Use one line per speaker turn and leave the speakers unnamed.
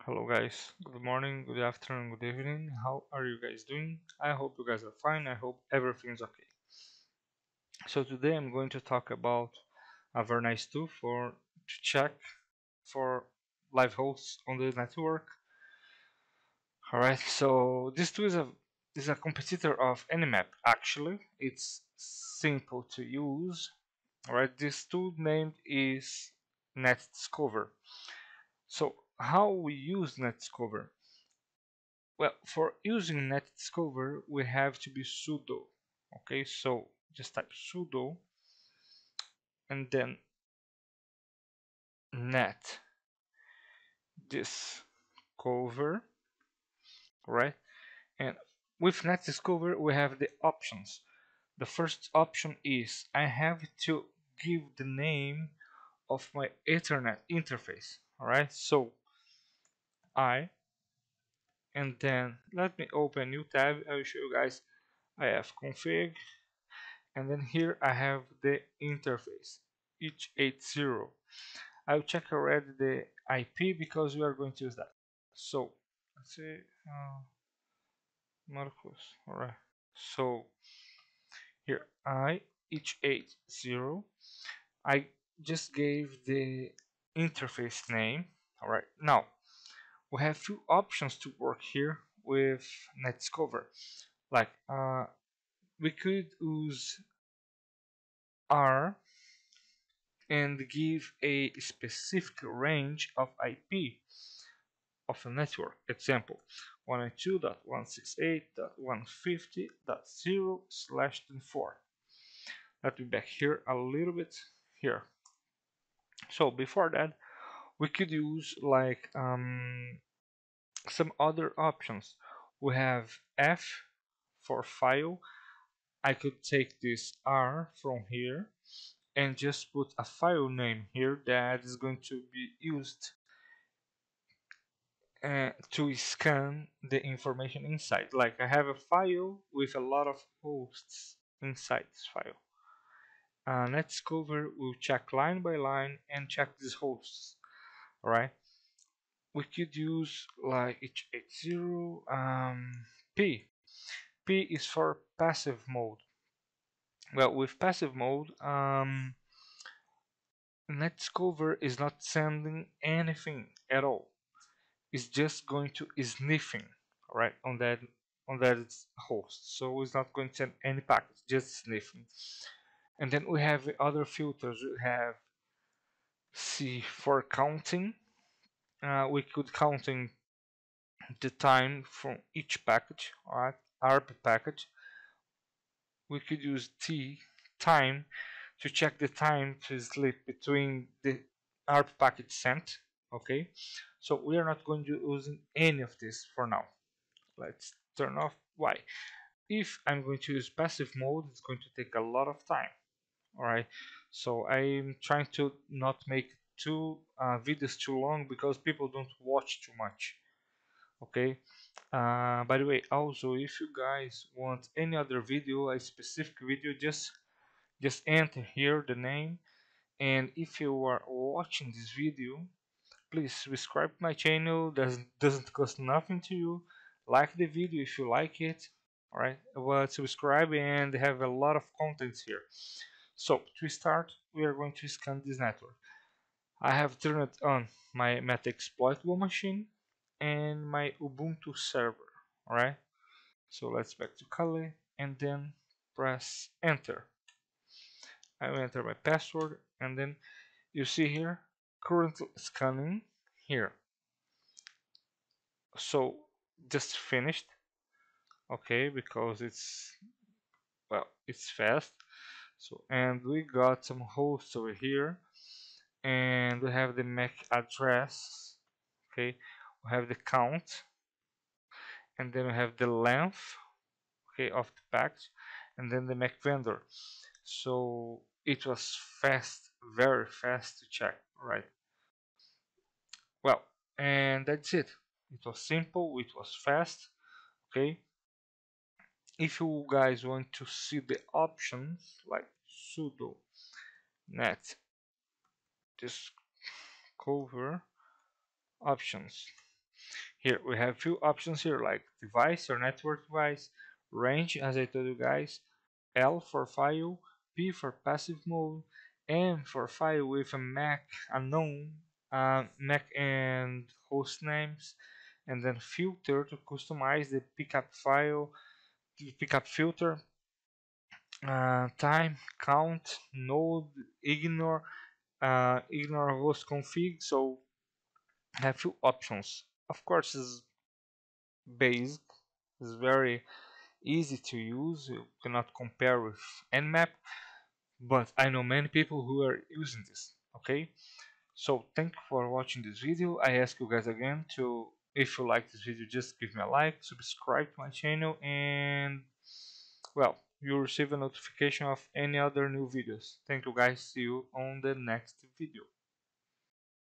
Hello guys, good morning, good afternoon, good evening. How are you guys doing? I hope you guys are fine. I hope everything's okay. So today I'm going to talk about a very nice tool to check for live hosts on the network. Alright, so this tool is a competitor of Nmap actually. It's simple to use. Alright, this tool named is Netdiscover. So how we use Netdiscover? Well, for using Netdiscover, we have to be sudo. Okay, so just type sudo and then net discover, right? And with Netdiscover, we have the options. The first option is I have to give the name of my Ethernet interface. All right, so I and then let me open a new tab. I will show you guys. I have config and then here I have the interface each 80. I'll check already the IP because we are going to use that. So let's say Marcos. All right. So here I each 80. I just gave the interface name. All right. Now we have few options to work here with Netdiscover. Like we could use R and give a specific range of IP of a network. Example 192.168.150.0/24. Let me back here a little bit here. So before that, we could use like some other options. We have F for file. I could take this R from here and just put a file name here that is going to be used to scan the information inside. Like I have a file with a lot of hosts inside this file. Netdiscover will check line by line and check these hosts. Alright, we could use like H80 P. P is for passive mode. Well, with passive mode, Netdiscover is not sending anything at all. It's just going to sniffing, right, on that host. So it's not going to send any packets, just sniffing. And then we have the other filters. We have C for counting. We could counting the time from each package, alright, ARP package. We could use T time to check the time to sleep between the ARP package sent. Okay, so we are not going to use any of this for now. Let's turn off. Why? If I'm going to use passive mode, it's going to take a lot of time. Alright, so I'm trying to not make videos too long because people don't watch too much. Okay, by the way, also if you guys want any other video, a specific video, just enter here the name. And if you are watching this video, please subscribe to my channel. Doesn't cost nothing to you. Like the video if you like it. Alright, well, subscribe and have a lot of contents here. So to start, we are going to scan this network. I have turned on my Metaexploitable machine and my Ubuntu server. Alright, so let's back to Kali and then press enter. I will enter my password and then you see here currently scanning here. So just finished. Okay, because it's fast. So and we got some hosts over here and we have the MAC address. Okay, we have the count and then we have the length, okay, of the package and then the MAC vendor. So it was fast, very fast to check, right? Well, and that's it. It was simple, it was fast. Okay, if you guys want to see the options like sudo net discover options, Here we have few options here like device or network device, range as I told you guys, L for file, P for passive mode, M for file with a MAC unknown, MAC and host names, and then filter to customize the pickup file, the pickup filter, time, count, node, ignore, ignore host config. So have few options. Of course, it's basic, it's very easy to use. You cannot compare with Nmap, but I know many people who are using this. Okay, so thank you for watching this video. I ask you guys again to, if you like this video, just give me a like, subscribe to my channel, and well, you'll receive a notification of any other new videos. Thank you guys. See you on the next video.